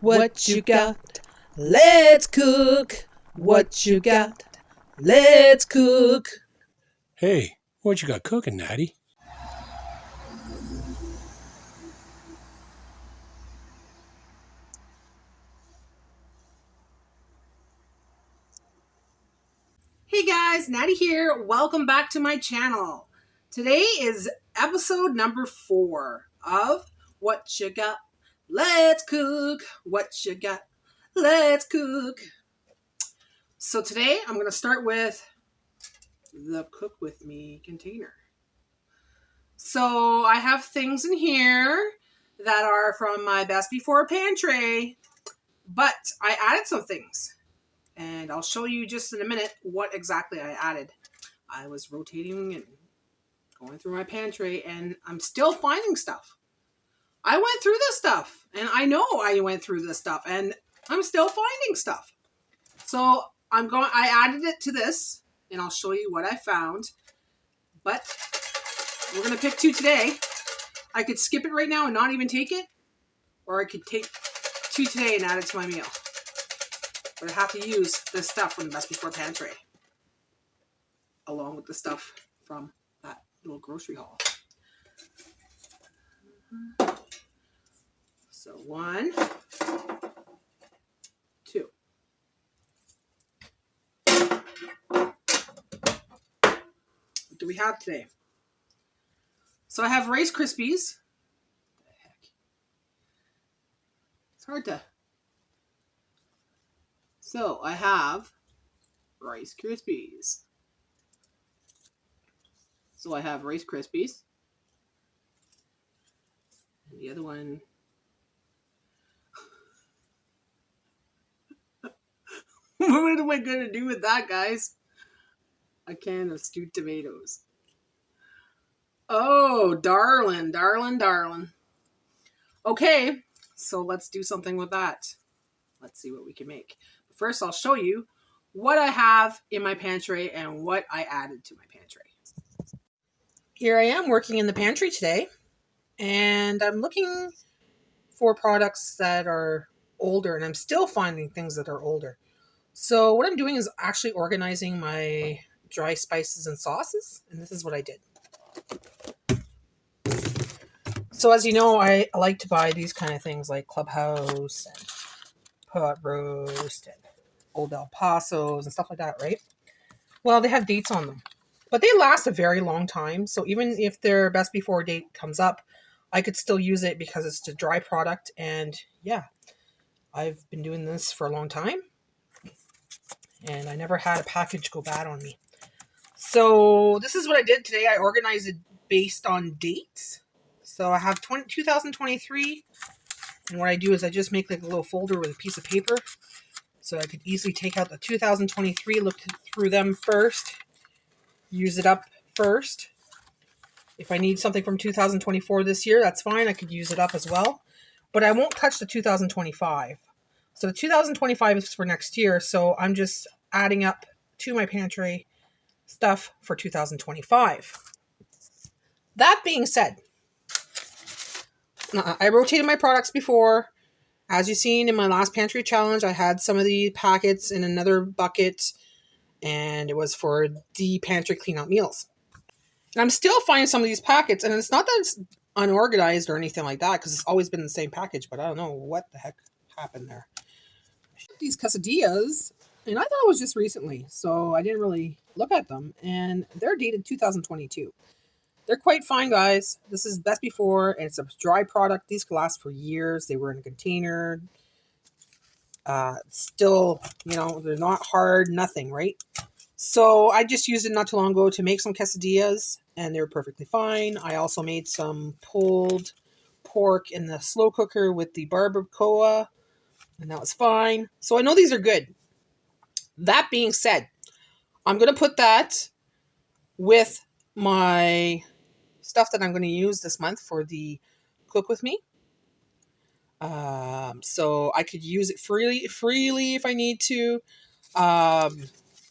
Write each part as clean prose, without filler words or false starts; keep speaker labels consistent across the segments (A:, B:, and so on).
A: What you got? Let's cook. What you got? Let's cook.
B: Hey, what you got cooking, Natty?
A: Hey guys, Natty here. Welcome back to my channel. Today is episode number 4 of What You Got? Let's cook. What you got? Let's cook. So today I'm going to start with the Cook With Me container. So I have things in here that are from my Best Before pantry, but I added some things. And I'll show you just in a minute what exactly I added. I was rotating and going through my pantry, and I'm still finding stuff. I went through this stuff, and I know I went through this stuff, and I'm still finding stuff. So I added it to this, and I'll show you what I found. But we're going to pick 2 today. I could skip it right now and not even take it, or I could take 2 today and add it to my meal. But I have to use this stuff from the Best Before pantry, along with the stuff from that little grocery haul. So 1, 2. What do we have today? So I have Rice Krispies. What the heck? It's hard to... So I have Rice Krispies. So I have Rice Krispies. And the other one... What am I going to do with that, guys? A can of stewed tomatoes. Oh, darling, darling, darling. Okay, so let's do something with that. Let's see what we can make. First, I'll show you what I have in my pantry and what I added to my pantry. Here I am working in the pantry today, and I'm looking for products that are older, and I'm still finding things that are older. So what I'm doing is actually organizing my dry spices and sauces, and this is what I did. So as you know, I like to buy these kind of things like Clubhouse and Pot Roast and Old El Pasos and stuff like that, right? Well, they have dates on them, but they last a very long time. So even if their Best Before date comes up, I could still use it because it's a dry product. And yeah, I've been doing this for a long time, and I never had a package go bad on me. So this is what I did today. I organized it based on dates. So I have 2023, and what I do is I just make like a little folder with a piece of paper, so I could easily take out the 2023, look through them first, use it up first. If I need something from 2024 this year, that's fine. I could use it up as well, but I won't touch the 2025. So the 2025 is for next year, so I'm just adding up to my pantry stuff for 2025. That being said, I rotated my products before. As you've seen in my last pantry challenge, I had some of the packets in another bucket, and it was for the pantry clean out meals. And I'm still finding some of these packets, and it's not that it's unorganized or anything like that, because it's always been the same package, but I don't know what the heck happened there. These quesadillas, and I thought it was just recently, so I didn't really look at them, and they're dated 2022. They're quite fine, guys. This is Best Before, and it's a dry product. These could last for years. They were in a container. Still, you know, they're not hard, nothing, right? So I just used it not too long ago to make some quesadillas, and they're perfectly fine. I also made some pulled pork in the slow cooker with the barbacoa, and that was fine. So I know these are good. That being said, I'm going to put that with my stuff that I'm going to use this month for the Cook With Me. So I could use it freely if I need to. I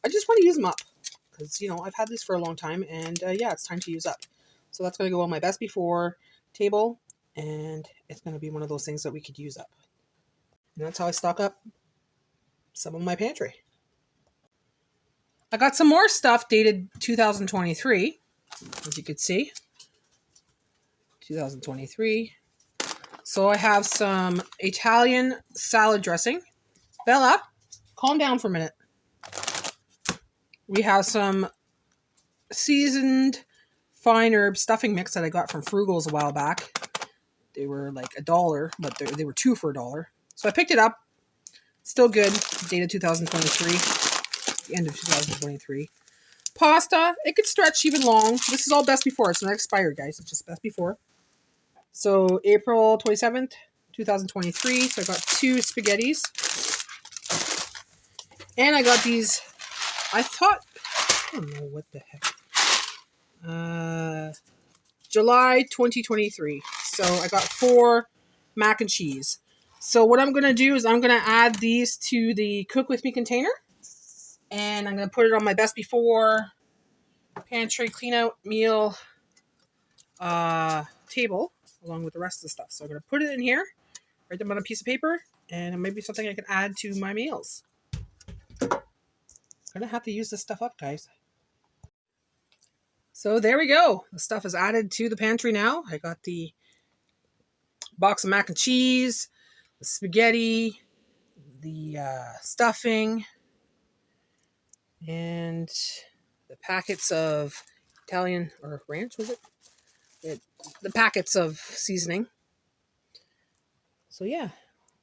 A: just want to use them up because, you know, I've had this for a long time, and yeah, it's time to use up. So that's going to go on my Best Before table, and it's going to be one of those things that we could use up. And that's how I stock up some of my pantry. I got some more stuff dated 2023, as you can see. 2023. So I have some Italian salad dressing. Bella, calm down for a minute. We have some seasoned fine herb stuffing mix that I got from Frugal's a while back. They were like $1, but they were 2 for $1. So I picked it up. Still good. Dated 2023. The end of 2023. Pasta. It could stretch even long. This is all best before. It's not expired, guys. It's just best before. So April 27th, 2023. So I got 2 spaghettis. And I got these. I don't know what the heck. July 2023. So I got 4 mac and cheese. So what I'm going to do is I'm going to add these to the Cook With Me container. And I'm going to put it on my best before pantry clean out meal table along with the rest of the stuff. So I'm going to put it in here, write them on a piece of paper, and it may be something I can add to my meals. I'm going to have to use this stuff up, guys. So there we go. The stuff is added to the pantry now. I got the box of mac and cheese, the spaghetti, the stuffing, and the packets of Italian or ranch, was it? The packets of seasoning. So yeah,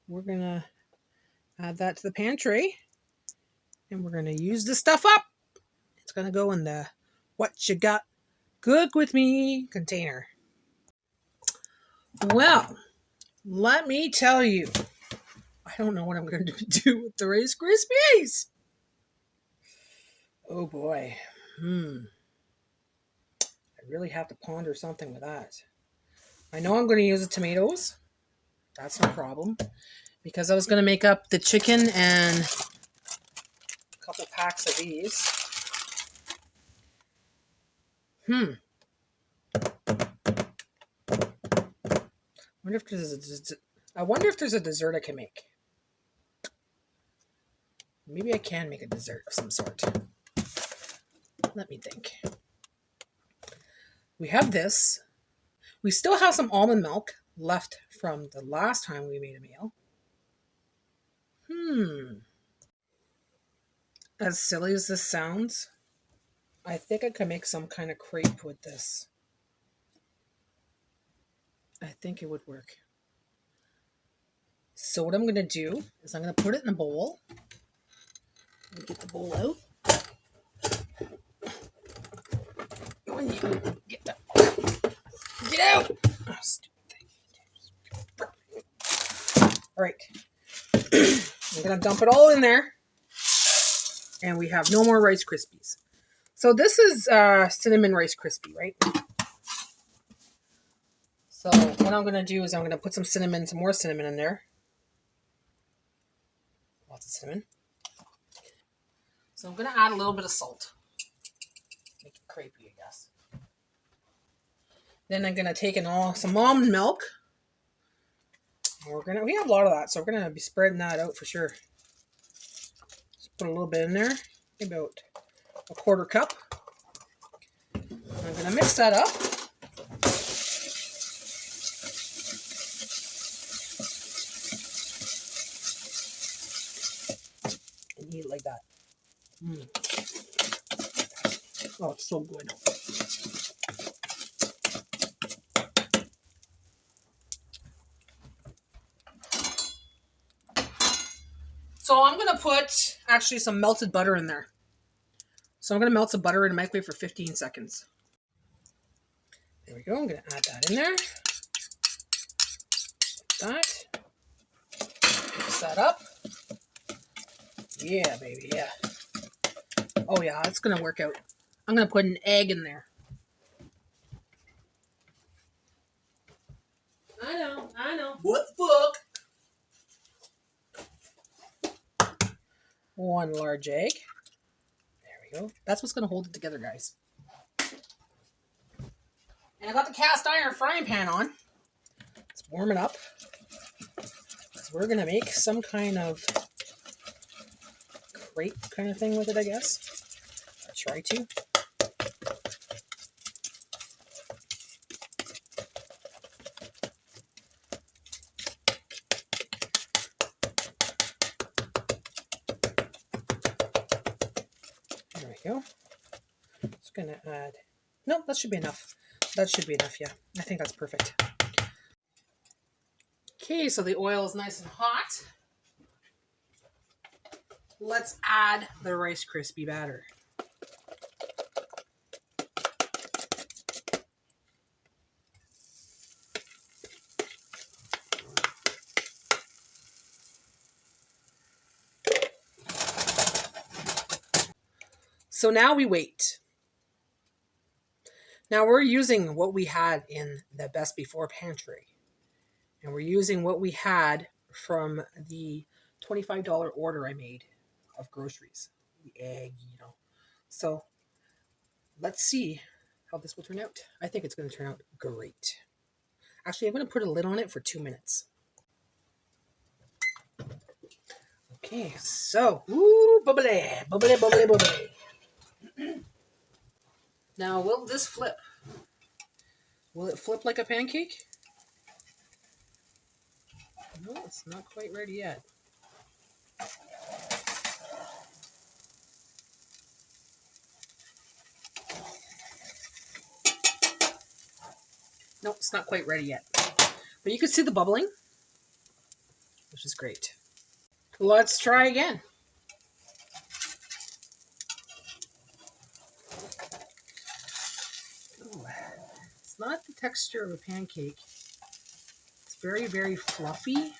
A: we're going to add that to the pantry, and we're going to use this stuff up. It's going to go in the What You Got Cook With Me container. Well, let me tell you, I don't know what I'm going to do with the Rice Krispies. Oh boy. I really have to ponder something with that. I know I'm going to use the tomatoes. That's no problem. Because I was going to make up the chicken and a couple packs of these. I wonder if there's a dessert I can make. Maybe I can make a dessert of some sort. Let me think. We have this. We still have some almond milk left from the last time we made a meal. As silly as this sounds, I think I could make some kind of crepe with this. I think it would work. So what I'm going to do is I'm going to put it in a bowl. Let me get the bowl out. Get that. Get out! Oh, stupid thing. All right. I'm going to dump it all in there. And we have no more Rice Krispies. So this is cinnamon Rice Krispie, right? So what I'm going to do is I'm going to put some more cinnamon in there. Lots of cinnamon. So I'm going to add a little bit of salt. Make it crepey, I guess. Then I'm going to take some almond milk. We have a lot of that, so we're going to be spreading that out for sure. Just put a little bit in there, about a 1/4 cup. I'm going to mix that up. And eat it like that. Oh, it's so good. So I'm going to put actually some melted butter in there. So I'm going to melt some butter in the microwave for 15 seconds. There we go. I'm going to add that in there. Like that. Mix that up. Yeah, baby, yeah. Oh yeah, it's going to work out. I'm going to put an egg in there. I know. What the fuck? 1 large egg. There we go. That's what's going to hold it together, guys. And I got the cast iron frying pan on. Let's warm it up. Let's So we're going to make some kind of crepe kind of thing with it, I guess. I'll try to. There we go. Just going to add... No, that should be enough. That should be enough, yeah. I think that's perfect. Okay, so the oil is nice and hot. Let's add the Rice Krispie batter. So now we wait. Now we're using what we had in the Best Before pantry. And we're using what we had from the $25 order I made of groceries. The egg, you know. So let's see how this will turn out. I think it's going to turn out great. Actually, I'm going to put a lid on it for 2 minutes. Okay, so, ooh, bubbly, bubbly, bubbly, bubbly. Now, will this flip? Will it flip like a pancake? No, it's not quite ready yet. No, it's not quite ready yet. But you can see the bubbling, which is great. Let's try again. Ooh, it's not the texture of a pancake. It's very, very fluffy.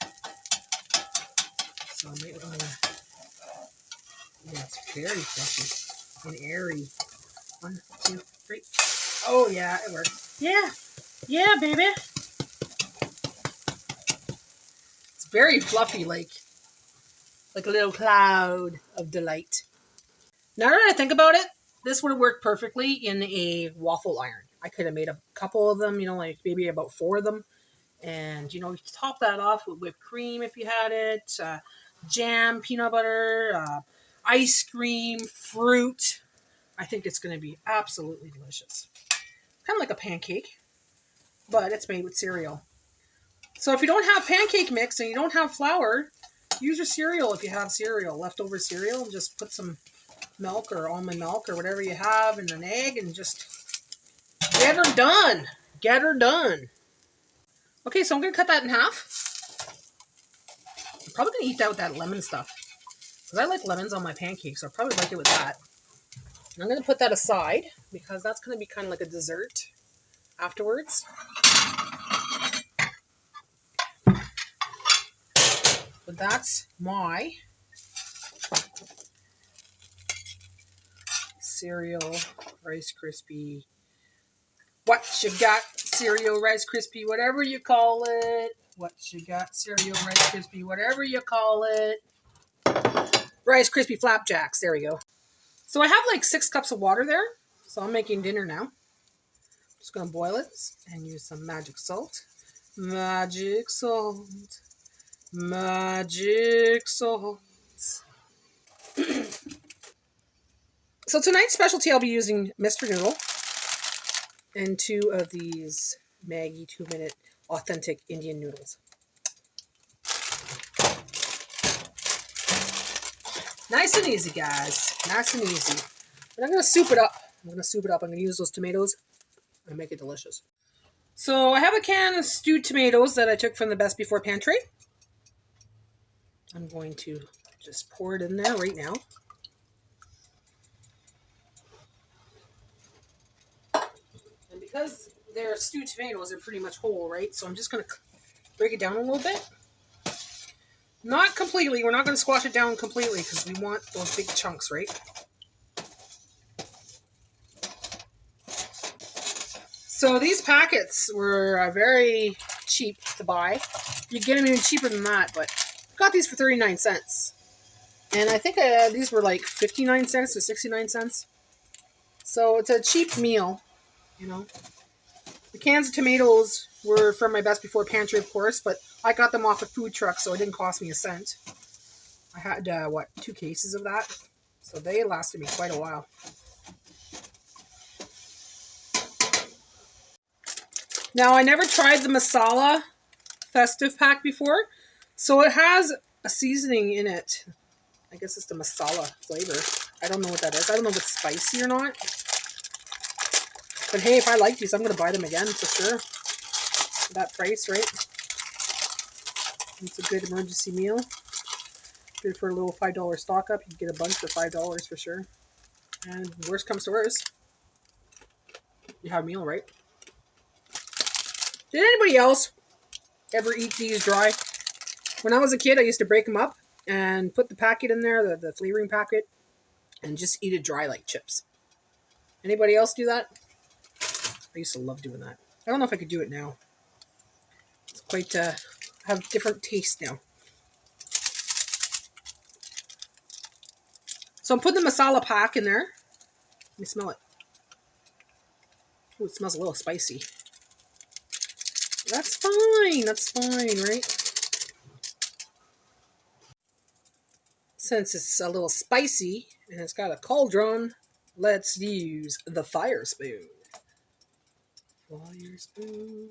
A: So I might want to... Yeah, it's very fluffy and airy. 1, 2, 3. Oh, yeah, it worked. Yeah. Yeah, baby. It's very fluffy, like a little cloud of delight. Now that I think about it, this would have worked perfectly in a waffle iron. I could have made a couple of them, you know, like maybe about 4 of them. And, you know, you top that off with whipped cream if you had it, jam, peanut butter, ice cream, fruit. I think it's going to be absolutely delicious. Kind of like a pancake, but it's made with cereal. So if you don't have pancake mix and you don't have flour, use your cereal if you have cereal, leftover cereal, and just put some milk or almond milk or whatever you have and an egg and just get her done. Get her done. Okay, so I'm going to cut that in half. I'm probably going to eat that with that lemon stuff, because I like lemons on my pancakes, so I'll probably like it with that. And I'm going to put that aside because that's going to be kind of like a dessert afterwards. So that's my cereal Rice Krispie. What you got, cereal Rice Krispie, whatever you call it. What you got, cereal Rice Krispie, whatever you call it. Rice Krispie flapjacks. There we go. So I have like 6 cups of water there. So I'm making dinner now. Just going to boil it and use some magic salt. Magic salt. Magic salt. So tonight's specialty, I'll be using Mr. Noodle and 2 of these Maggi 2-minute authentic Indian noodles. Nice and easy, guys. Nice and easy. But I'm going to soup it up. I'm going to use those tomatoes and make it delicious. So I have a can of stewed tomatoes that I took from the Best Before pantry. I'm going to just pour it in there right now. And because they're stewed tomatoes, they're pretty much whole, right? So I'm just going to break it down a little bit. Not completely. We're not going to squash it down completely because we want those big chunks, right? So these packets were very cheap to buy. You get them even cheaper than that, but I got these for 39 cents. And I think these were like 59 cents or 69 cents. So it's a cheap meal, you know. The cans of tomatoes were from my Best Before pantry, of course, but I got them off a food truck, so it didn't cost me a cent. I had, 2 cases of that? So they lasted me quite a while. Now, I never tried the masala festive pack before, so it has a seasoning in it. I guess it's the masala flavor. I don't know what that is. I don't know if it's spicy or not. But hey, if I like these, I'm going to buy them again for sure. For that price, right? It's a good emergency meal. Good for a little $5 stock up. You can get a bunch for $5 for sure. And worst comes to worst, you have a meal, right? Did anybody else ever eat these dry? When I was a kid, I used to break them up and put the packet in there, the flavoring packet, and just eat it dry like chips. Anybody else do that? I used to love doing that. I don't know if I could do it now. It's quite, have different taste now. So I'm putting the masala pack in there. Let me smell it. Ooh, it smells a little spicy. That's fine. That's fine, right? Since it's a little spicy and it's got a cauldron, let's use the fire spoon. Fire spoon,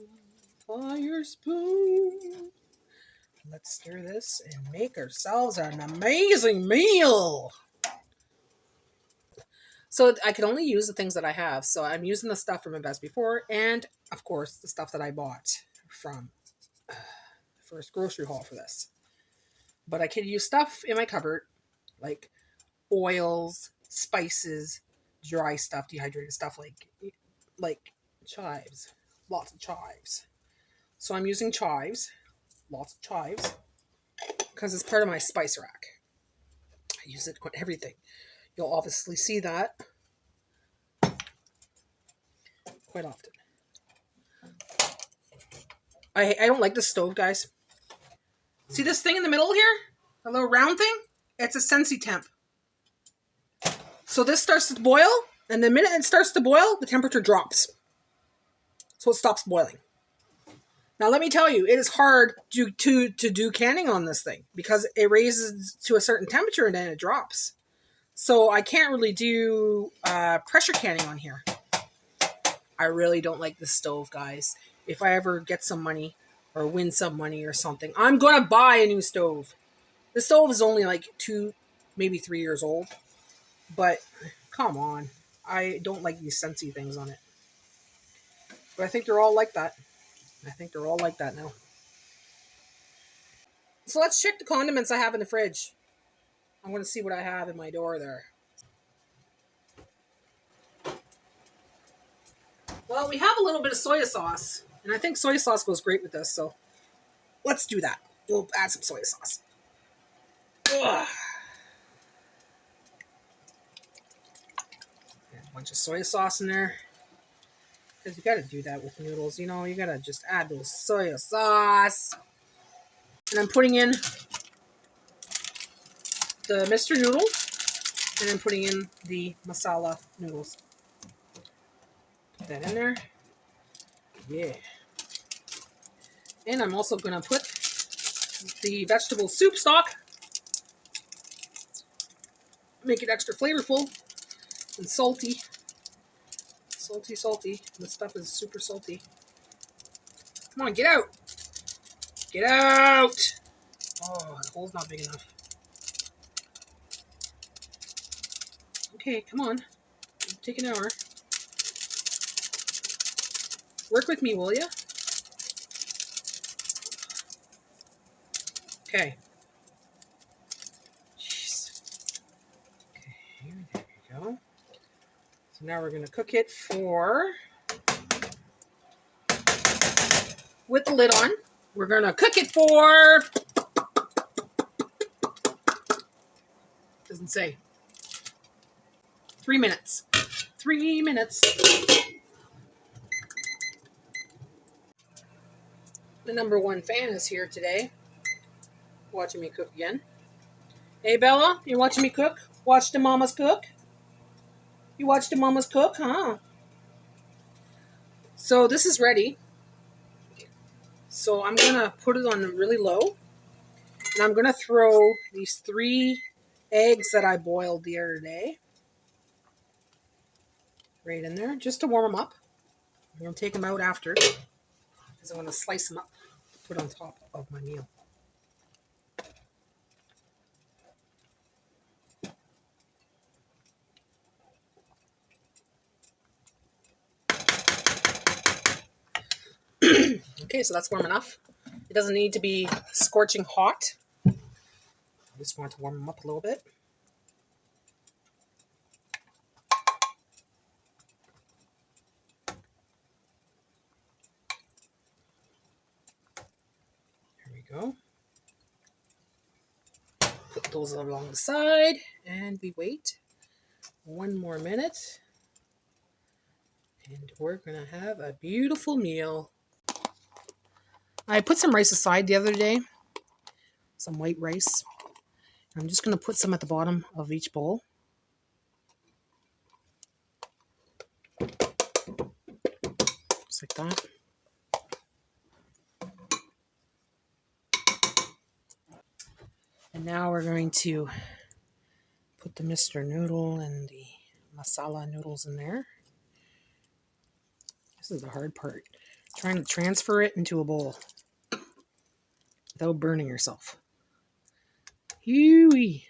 A: fire spoon. Let's stir this and make ourselves an amazing meal. So I can only use the things that I have. So I'm using the stuff from my Best Before and, of course, the stuff that I bought from the first grocery haul for this. But I could use stuff in my cupboard like oils, spices, dry stuff, dehydrated stuff like chives. Lots of chives. So I'm using chives. Lots of chives. Because it's part of my spice rack. I use it on everything. You'll obviously see that quite often. I don't like the stove, guys. See this thing in the middle here? A little round thing? It's a Sensi temp. So this starts to boil, and the minute it starts to boil, the temperature drops. So it stops boiling. Now let me tell you, it is hard to do canning on this thing because it raises to a certain temperature and then it drops. So I can't really do pressure canning on here. I really don't like this stove, guys. If I ever get some money or win some money or something, I'm going to buy a new stove. The stove is only like 2, maybe 3 years old. But come on. I don't like these Sensi things on it. But I think they're all like that. I think they're all like that now. So let's check the condiments I have in the fridge. I want to see what I have in my door there. Well, we have a little bit of soy sauce. And I think soy sauce goes great with this. So let's do that. We'll add some soy sauce. Ugh. A bunch of soy sauce in there. Because you got to do that with noodles. You know, you got to just add those soy sauce. And I'm putting in the Mr. Noodle. And I'm putting in the masala noodles. Put that in there. Yeah. And I'm also going to put the vegetable soup stock. Make it extra flavorful and salty. Salty, salty. This stuff is super salty. Come on, get out. Get out. Oh, the hole's not big enough. Okay, come on. It'll take an hour. Work with me, will you? Okay. Jeez. Okay, there we go. So now we're going to cook it for... With the lid on. We're going to cook it for... Doesn't say. 3 minutes. 3 minutes. The number one fan is here today. Watching me cook again. Hey, Bella, you watching me cook? Watch the mamas cook? You watch the mamas cook, huh? So this is ready. So I'm going to put it on really low. And I'm going to throw these 3 eggs that I boiled the other day right in there just to warm them up. I'm going to take them out after because I'm going to slice them up, put on top of my meal. Okay, so that's warm enough. It doesn't need to be scorching hot. I just want to warm them up a little bit. There we go. Put those along the side and we wait 1 more minute. And we're going to have a beautiful meal. I put some rice aside the other day. Some white rice. I'm just going to put some at the bottom of each bowl. Just like that. And now we're going to put the Mr. Noodle and the masala noodles in there. This is the hard part. Trying to transfer it into a bowl without burning yourself. Hee-wee.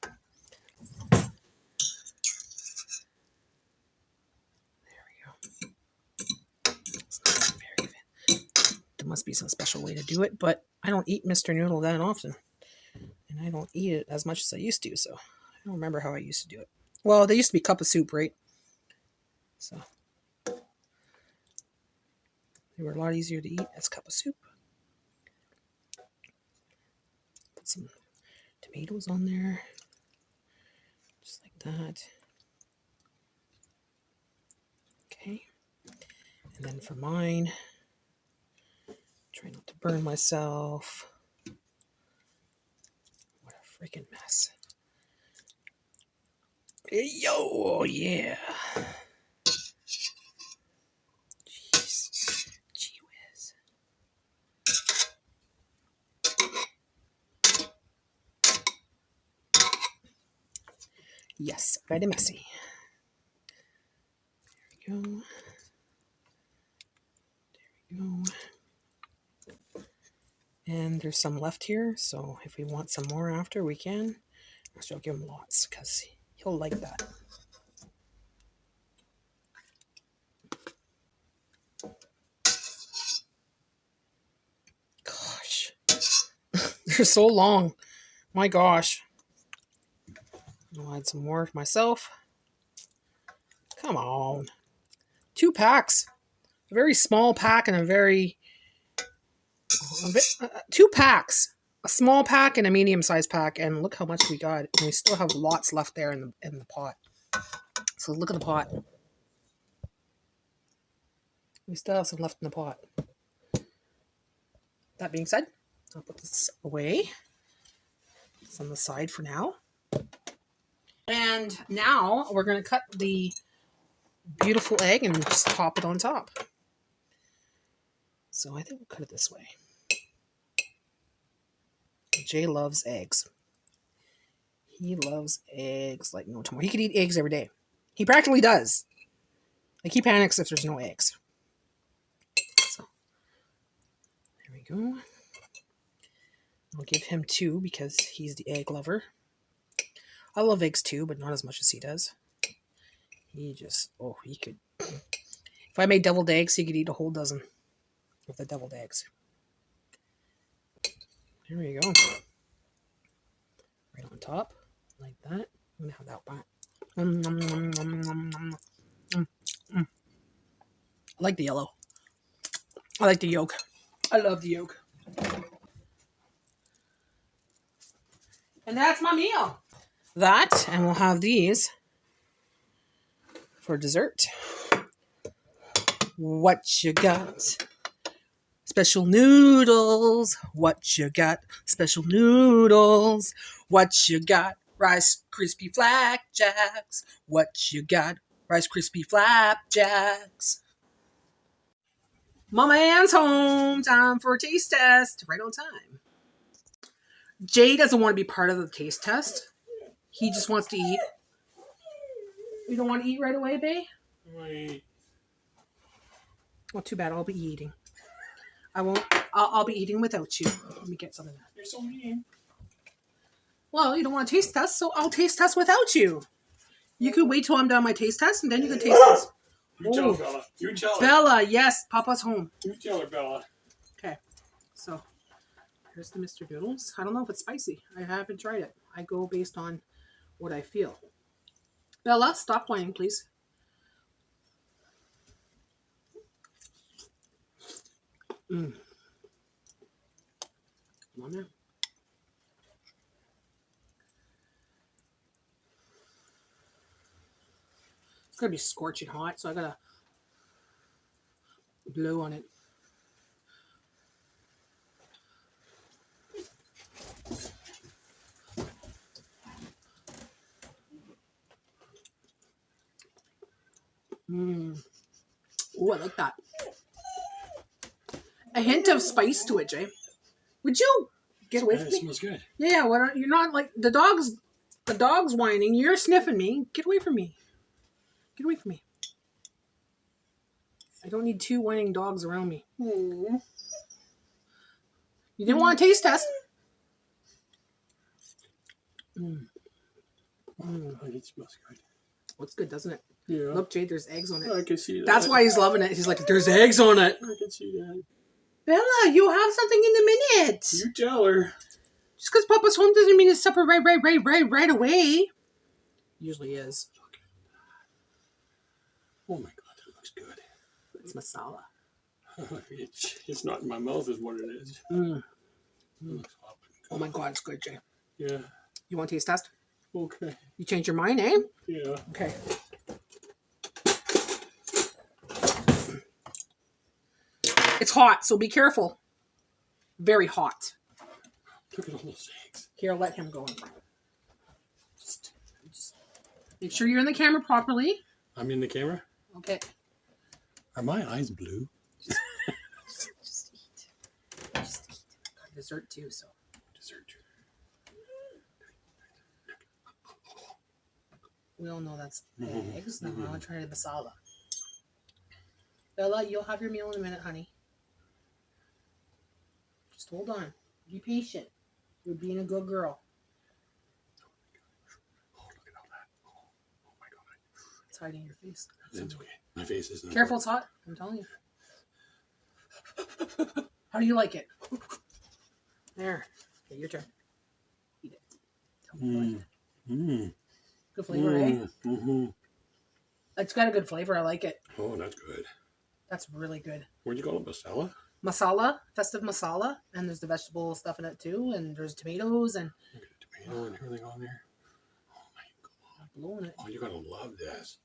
A: There we go. It's not very good. There must be some special way to do it, but I don't eat Mr. Noodle that often. And I don't eat it as much as I used to, so I don't remember how I used to do it. Well, they used to be cup of soup, right? So they were a lot easier to eat as cup of soup. Put some tomatoes on there. Just like that. Okay. And then for mine, try not to burn myself. What a freaking mess. Yo, yeah. Jeez. Gee whiz. Yes, very messy. There we go. There we go. And there's some left here, so if we want some more after, we can. Actually, I'll give him lots because he'll like that. Gosh. They're so long. My gosh. I'll add some more myself. Come on. 2 packs. A very small pack and a very... 2 packs. A small pack and a medium-sized pack. And look how much we got. And we still have lots left there in the pot. So look at the pot. We still have some left in the pot. That being said, I'll put this away. It's on the side for now. And now we're going to cut the beautiful egg and just pop it on top. So I think we'll cut it this way. Jay loves eggs. He loves eggs like no tomorrow. He could eat eggs every day. He practically does. Like he panics if there's no eggs. So there we go. I'll give him 2 because he's the egg lover. I love eggs too, but not as much as he does. He just, he could. If I made deviled eggs, he could eat a whole dozen of the deviled eggs. There we go. Right on top, like that. I'm going to have that back. I like the yellow. I like the yolk. I love the yolk. And that's my meal. That, and we'll have these for dessert. What you got? Special noodles. What you got? Special noodles. What you got? Rice Krispie flapjacks. What you got? Rice Krispie flapjacks. Mama Ann's home. Time for a taste test. Right on time. Jay doesn't want to be part of the taste test. He just wants to eat. You don't want to eat right away, babe?
B: Wait.
A: Well, too bad. I'll be eating. I won't. I'll be eating without you. Let me get something.
B: You're so mean.
A: Well, you don't want to taste test, so I'll taste test without you. You can wait till I'm done my taste test, and then you can taste test.
B: You tell her, Bella. You tell her.
A: Bella, yes, Papa's home.
B: You tell her, Bella.
A: Okay, so here's the Mr. Noodles. I don't know if it's spicy. I haven't tried it. I go based on what I feel. Bella, stop whining, please. Come on now. It's gonna be scorching hot, so I gotta blow on it. Oh, I like that. A hint of spice to it, Jay. Would you get away from me?
B: It smells good.
A: Yeah, you're not like the dog's whining. You're sniffing me. Get away from me. Get away from me. I don't need two whining dogs around me. You didn't want a taste test.
B: It smells good.
A: What's good, doesn't it?
B: Yeah.
A: Look, Jade, there's eggs on it.
B: I can see that.
A: That's why he's loving it. He's like, there's eggs on it.
B: I can see that.
A: Bella, you'll have something in a minute.
B: You tell her.
A: Just because Papa's home doesn't mean it's supper right away. Usually is.
B: Oh my God, that looks good.
A: It's masala.
B: It's not in my mouth is what it is.
A: Oh my God, it's good, Jay.
B: Yeah.
A: You want to taste test?
B: Okay.
A: You changed your mind, eh?
B: Yeah.
A: Okay. It's hot, so be careful. Very hot.
B: Look at all those eggs.
A: Here, let him go in front. Just make sure you're in the camera properly.
B: I'm in the camera?
A: Okay.
B: Are my eyes blue?
A: Just eat. Just eat. Got dessert too, so.
B: Dessert.
A: We all know that's eggs. Now I'll try the masala. Bella, you'll have your meal in a minute, honey. Just hold on. Be patient. You're being a good girl.
B: Oh, look at all that. Oh my God.
A: It's hiding your face.
B: It's okay. My face isn't.
A: Careful, it's hot. I'm telling you. How do you like it? There. Okay, your turn. Eat it. Tell me you like it. Good flavor, eh? It's got a good flavor. I like it.
B: Oh, that's good.
A: That's really good.
B: What do you call it? Masala?
A: Masala, festive masala, and there's the vegetable stuff in it too, and there's tomatoes and.
B: Look at the tomato and everything on there. Oh my God.
A: I'm blowing it.
B: Oh, you're gonna love this.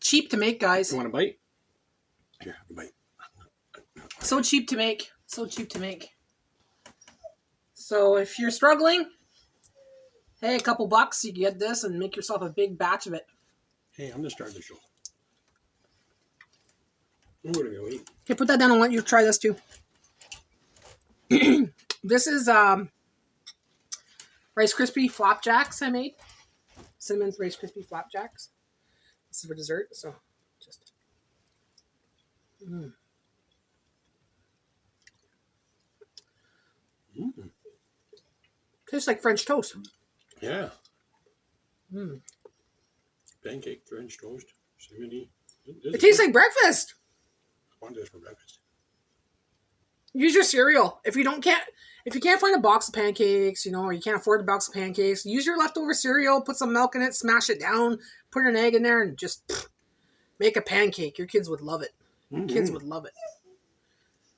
A: Cheap to make, guys.
B: You want a bite? Here, have a bite.
A: So cheap to make. So cheap to make. So if you're struggling, hey, a couple bucks, you can get this and make yourself a big batch of it.
B: Hey, I'm gonna start the show. I'm gonna go eat.
A: Okay, put that down and let you try this too. This is Rice Krispie Flapjacks I made. Cinnamon Rice Krispie Flapjacks. This is for dessert, so just. Tastes like French toast.
B: Yeah. Pancake, French toast, cinnamon.
A: It tastes like breakfast.
B: I want this for breakfast.
A: Use your cereal. If you can't find a box of pancakes, or you can't afford a box of pancakes, use your leftover cereal, put some milk in it, smash it down, put an egg in there, and just make a pancake. Your kids would love it. Kids would love it.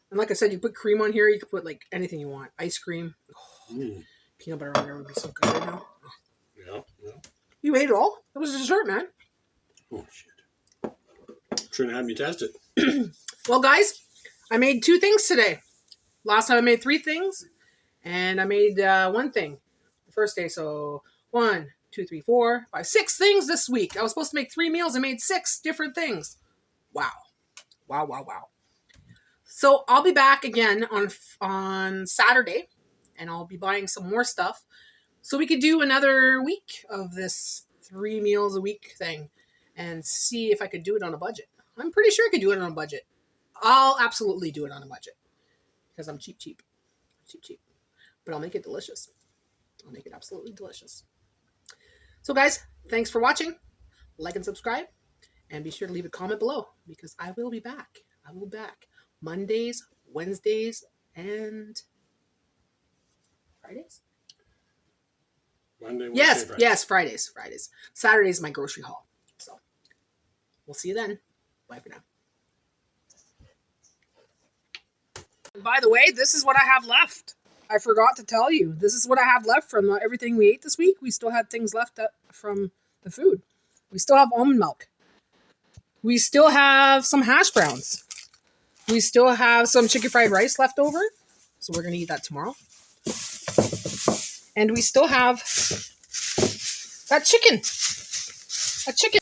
A: And like I said, you put cream on here. You can put like anything you want. Ice cream. Peanut butter on there would be so good right now.
B: Yeah.
A: You ate it all? It was a dessert, man.
B: Oh, shit. Shouldn't have me test it.
A: Well, guys, I made 2 things today. Last time I made 3 things, and I made 1 thing the first day. So 1, 2, 3, 4, 5, 6 things this week. I was supposed to make 3 meals. I made 6 different things. Wow. Wow, wow, wow. So I'll be back again on Saturday, and I'll be buying some more stuff so we could do another week of this 3 meals a week thing and see if I could do it on a budget. I'm pretty sure I could do it on a budget. I'll absolutely do it on a budget because I'm cheap. But I'll make it delicious. I'll make it absolutely delicious. So guys, thanks for watching. Like and subscribe. And be sure to leave a comment below because I will be back. I will be back Mondays, Wednesdays, and Fridays.
B: Monday, Wednesday,
A: Yes, Fridays. Saturday's my grocery haul. So we'll see you then. Bye for now. And by the way, this is what I have left. I forgot to tell you. This is what I have left from everything we ate this week. We still had things left from the food. We still have almond milk. We still have some hash browns. We still have some chicken fried rice left over. So we're going to eat that tomorrow. And we still have that chicken. A chicken.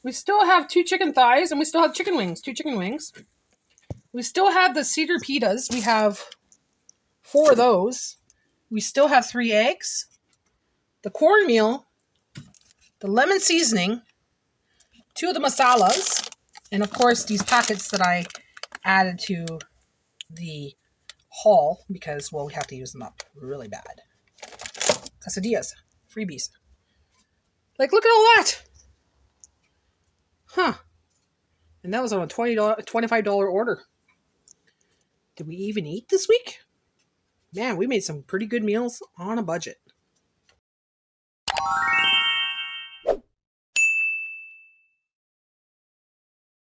A: We still have 2 chicken thighs, and we still have chicken wings. 2 chicken wings. We still have the cedar pitas. We have 4 of those. We still have 3 eggs. The cornmeal. The lemon seasoning. 2 of the masalas. And of course, these packets that I added to the haul because, well, we have to use them up really bad. Quesadillas. Freebies. Like, look at all that. Huh. And that was on a $25 order. Did we even eat this week? Man, we made some pretty good meals on a budget.